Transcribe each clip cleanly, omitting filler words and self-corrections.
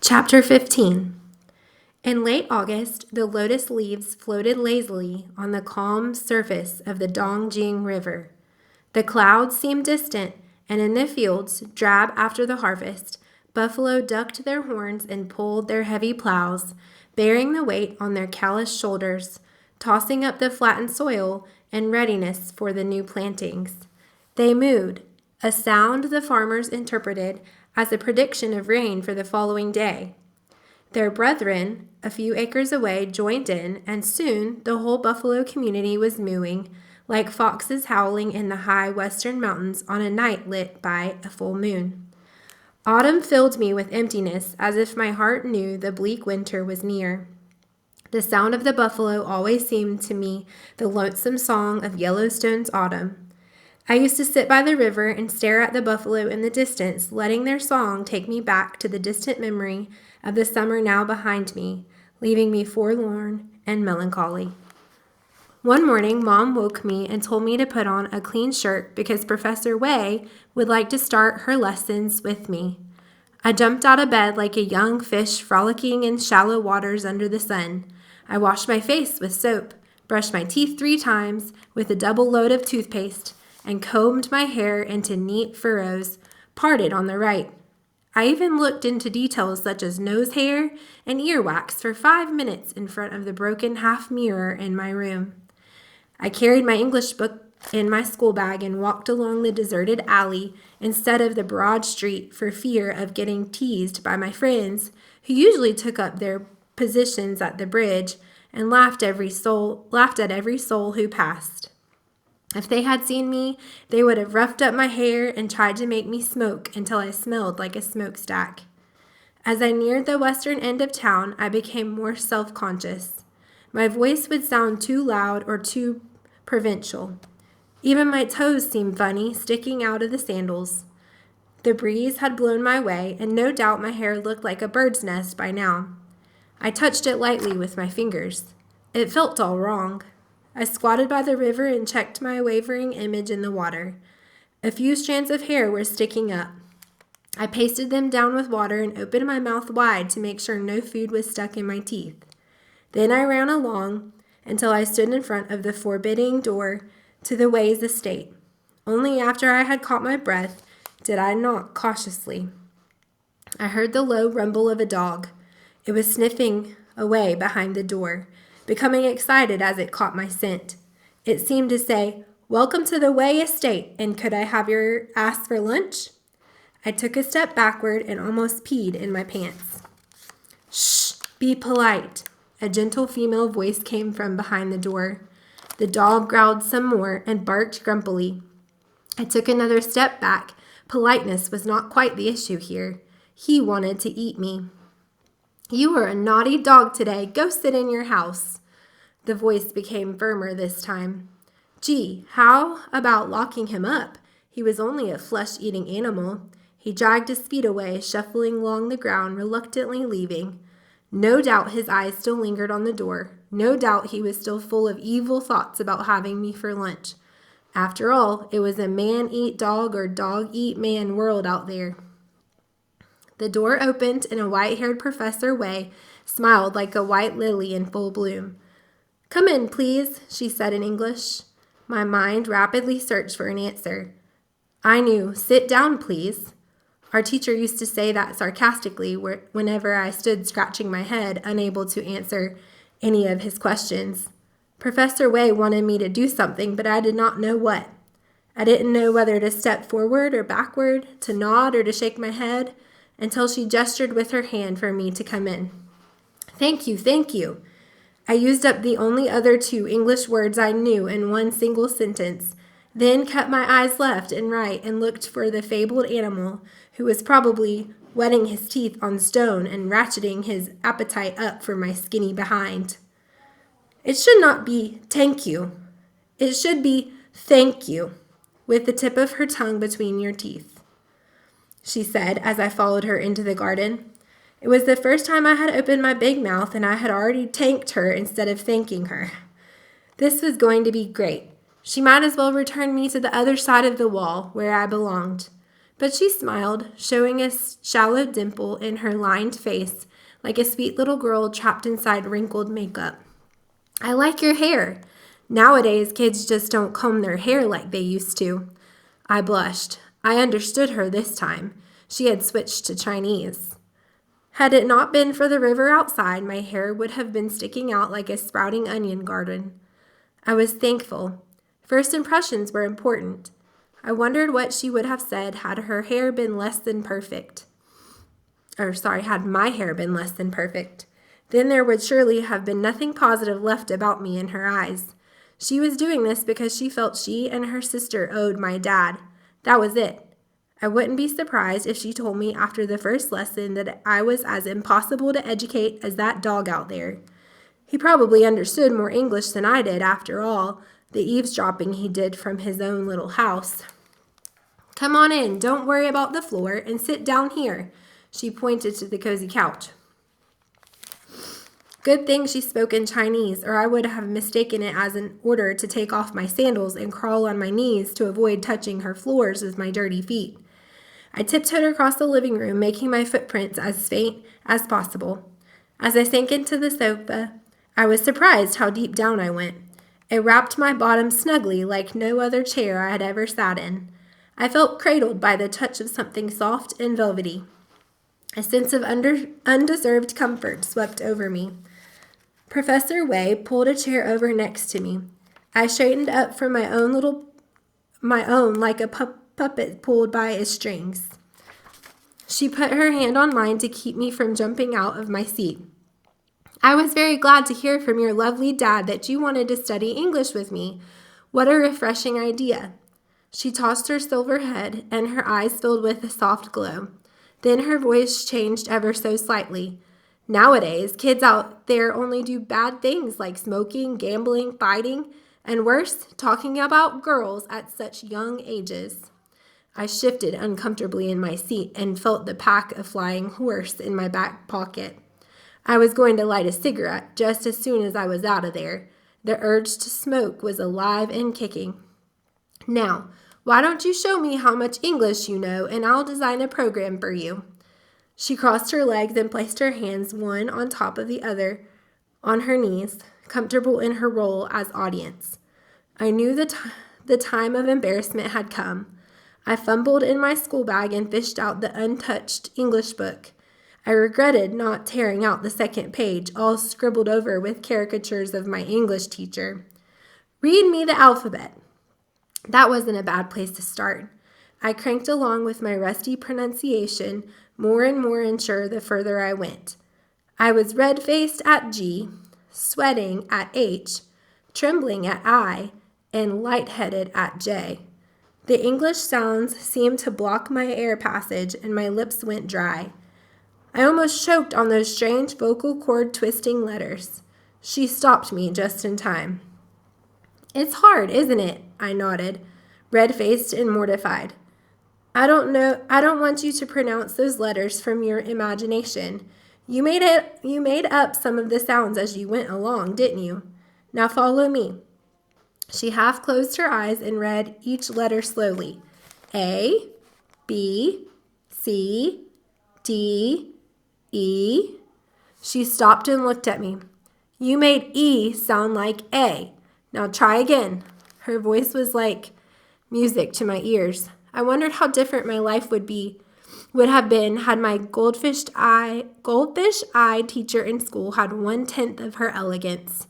Chapter 15. In late August, the lotus leaves floated lazily on the calm surface of the Dongjing River. The clouds seemed distant, and in the fields, drab after the harvest, buffalo ducked their horns and pulled their heavy plows, bearing the weight on their calloused shoulders, tossing up the flattened soil in readiness for the new plantings. They mooed, a sound the farmers interpreted as a prediction of rain for the following day. Their brethren, a few acres away, joined in, and soon the whole buffalo community was mooing, like foxes howling in the high western mountains on a night lit by a full moon. Autumn filled me with emptiness, as if my heart knew the bleak winter was near. The sound of the buffalo always seemed to me the lonesome song of Yellowstone's autumn. I used to sit by the river and stare at the buffalo in the distance, letting their song take me back to the distant memory of the summer now behind me, leaving me forlorn and melancholy. One morning, Mom woke me and told me to put on a clean shirt because Professor Wei would like to start her lessons with me. I jumped out of bed like a young fish frolicking in shallow waters under the sun. I washed my face with soap, brushed my teeth 3 times with a double load of toothpaste, and combed my hair into neat furrows, parted on the right. I even looked into details such as nose hair and earwax for 5 minutes in front of the broken half mirror in my room. I carried my English book in my school bag and walked along the deserted alley instead of the broad street for fear of getting teased by my friends, who usually took up their positions at the bridge and laughed at every soul who passed. If they had seen me, they would have roughed up my hair and tried to make me smoke until I smelled like a smokestack. As I neared the western end of town, I became more self-conscious. My voice would sound too loud or too provincial. Even my toes seemed funny, sticking out of the sandals. The breeze had blown my way, and no doubt my hair looked like a bird's nest by now. I touched it lightly with my fingers. It felt all wrong. I squatted by the river and checked my wavering image in the water. A few strands of hair were sticking up. I pasted them down with water and opened my mouth wide to make sure no food was stuck in my teeth. Then I ran along until I stood in front of the forbidding door to the Wei's estate. Only after I had caught my breath did I knock cautiously. I heard the low rumble of a dog. It was sniffing away behind the door, becoming excited as it caught my scent. It seemed to say, "Welcome to the Wei estate, and could I have your ass for lunch?" I took a step backward and almost peed in my pants. "Shh, be polite." A gentle female voice came from behind the door. The dog growled some more and barked grumpily. I took another step back. Politeness was not quite the issue here. He wanted to eat me. "You are a naughty dog today. Go sit in your house." The voice became firmer this time. "Gee, how about locking him up? He was only a flesh-eating animal." He dragged his feet away, shuffling along the ground, reluctantly leaving. No doubt his eyes still lingered on the door. No doubt he was still full of evil thoughts about having me for lunch. After all, it was a man-eat-dog or dog-eat-man world out there. The door opened, and a white-haired Professor Wei smiled like a white lily in full bloom. "Come in, please," she said in English. My mind rapidly searched for an answer. I knew, "Sit down, please." Our teacher used to say that sarcastically whenever I stood scratching my head, unable to answer any of his questions. Professor Wei wanted me to do something, but I did not know what. I didn't know whether to step forward or backward, to nod or to shake my head, until she gestured with her hand for me to come in. "Thank you, thank you." I used up the only other 2 English words I knew in one single sentence, then kept my eyes left and right and looked for the fabled animal who was probably whetting his teeth on stone and ratcheting his appetite up for my skinny behind. "It should not be 'tank you.' It should be 'thank you,' with the tip of her tongue between your teeth," she said as I followed her into the garden. It was the first time I had opened my big mouth, and I had already tanked her instead of thanking her. This was going to be great. She might as well return me to the other side of the wall, where I belonged. But she smiled, showing a shallow dimple in her lined face, like a sweet little girl trapped inside wrinkled makeup. I like your hair. Nowadays, kids just don't comb their hair like they used to. I blushed. I understood her this time. She had switched to Chinese. Had it not been for the river outside, my hair would have been sticking out like a sprouting onion garden. I was thankful. First impressions were important. I wondered what she would have said had her hair been less than perfect. Had my hair been less than perfect. Then there would surely have been nothing positive left about me in her eyes. She was doing this because she felt she and her sister owed my dad. That was it. I wouldn't be surprised if she told me after the first lesson that I was as impossible to educate as that dog out there. He probably understood more English than I did, after all, the eavesdropping he did from his own little house. Come on in, don't worry about the floor, and sit down here. She pointed to the cozy couch. Good thing she spoke in Chinese, or I would have mistaken it as an order to take off my sandals and crawl on my knees to avoid touching her floors with my dirty feet. I tiptoed across the living room, making my footprints as faint as possible. As I sank into the sofa, I was surprised how deep down I went. It wrapped my bottom snugly like no other chair I had ever sat in. I felt cradled by the touch of something soft and velvety. A sense of undeserved comfort swept over me. Professor Wei pulled a chair over next to me. I straightened up from my own like a puppet pulled by its strings. She put her hand on mine to keep me from jumping out of my seat. I was very glad to hear from your lovely dad that you wanted to study English with me. What a refreshing idea. She tossed her silver head, and her eyes filled with a soft glow. Then her voice changed ever so slightly. Nowadays, kids out there only do bad things like smoking, gambling, fighting, and worse, talking about girls at such young ages. I shifted uncomfortably in my seat and felt the pack of flying horse in my back pocket. I was going to light a cigarette just as soon as I was out of there. The urge to smoke was alive and kicking. Now, why don't you show me how much English you know, and I'll design a program for you. She crossed her legs and placed her hands one on top of the other on her knees, comfortable in her role as audience. I knew the time of embarrassment had come. I fumbled in my school bag and fished out the untouched English book. I regretted not tearing out the second page, all scribbled over with caricatures of my English teacher. Read me the alphabet. That wasn't a bad place to start. I cranked along with my rusty pronunciation, more and more unsure the further I went. I was red-faced at G, sweating at H, trembling at I, and lightheaded at J. The English sounds seemed to block my air passage, and my lips went dry. I almost choked on those strange vocal cord twisting letters. She stopped me just in time. It's hard, isn't it? I nodded, red-faced and mortified. I don't want you to pronounce those letters from your imagination. You made up some of the sounds as you went along, didn't you? Now follow me. She half closed her eyes and read each letter slowly. A, B, C, D, E. She stopped and looked at me. You made E sound like A. Now try again. Her voice was like music to my ears. I wondered how different my life would have been had my goldfish-eyed teacher in school had 1/10 of her elegance.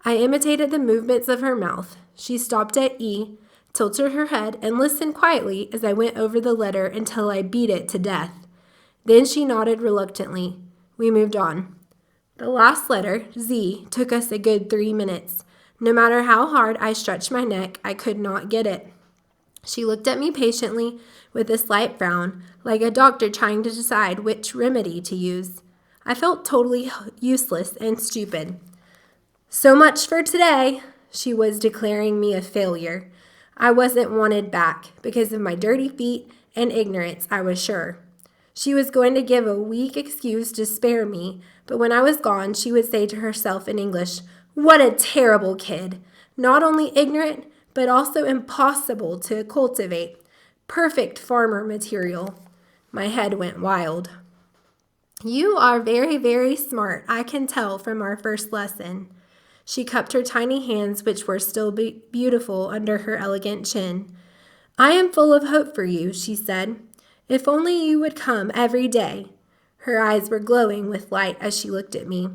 I imitated the movements of her mouth. She stopped at E, tilted her head, and listened quietly as I went over the letter until I beat it to death. Then she nodded reluctantly. We moved on. The last letter, Z, took us a good 3 minutes. No matter how hard I stretched my neck, I could not get it. She looked at me patiently with a slight frown, like a doctor trying to decide which remedy to use. I felt totally useless and stupid. So much for today. She was declaring me a failure. I wasn't wanted back because of my dirty feet and ignorance, I was sure. She was going to give a weak excuse to spare me, but when I was gone, she would say to herself in English, "What a terrible kid! Not only ignorant, but also impossible to cultivate. Perfect farmer material. My head went wild. You are very, very smart, I can tell from our first lesson. She cupped her tiny hands, which were still beautiful under her elegant chin. I am full of hope for you, she said. If only you would come every day. Her eyes were glowing with light as she looked at me.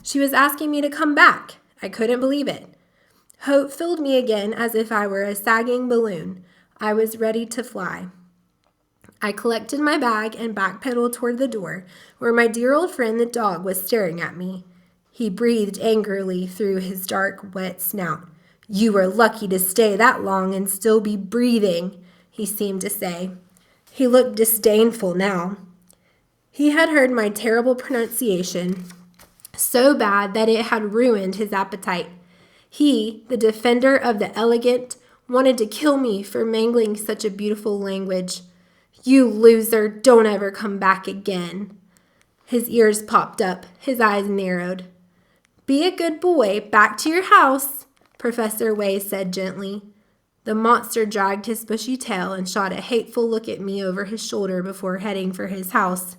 She was asking me to come back. I couldn't believe it. Hope filled me again as if I were a sagging balloon. I was ready to fly. I collected my bag and backpedaled toward the door, where my dear old friend the dog was staring at me. He breathed angrily through his dark, wet snout. You were lucky to stay that long and still be breathing, he seemed to say. He looked disdainful now. He had heard my terrible pronunciation, so bad that it had ruined his appetite. He, the defender of the elegant, wanted to kill me for mangling such a beautiful language. You loser, don't ever come back again. His ears popped up, his eyes narrowed. Be a good boy, back to your house, Professor Way said gently. The monster dragged his bushy tail and shot a hateful look at me over his shoulder before heading for his house.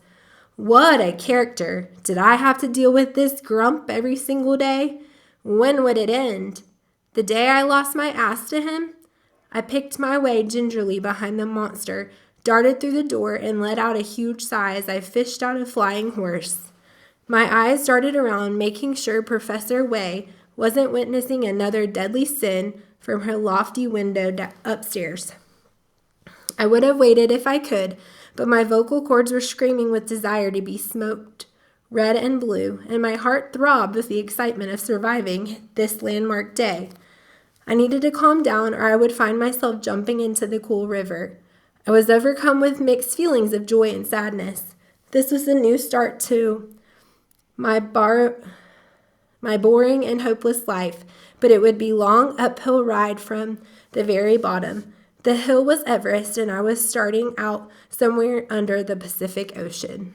What a character! Did I have to deal with this grump every single day? When would it end? The day I lost my ass to him? I picked my way gingerly behind the monster, darted through the door, and let out a huge sigh as I fished out a flying horse. My eyes darted around, making sure Professor Way wasn't witnessing another deadly sin from her lofty window upstairs. I would have waited if I could, but my vocal cords were screaming with desire to be smoked red and blue, and my heart throbbed with the excitement of surviving this landmark day. I needed to calm down or I would find myself jumping into the cool river. I was overcome with mixed feelings of joy and sadness. This was a new start to my boring and hopeless life, but it would be a long uphill ride from the very bottom. The hill was Everest, and I was starting out somewhere under the Pacific Ocean.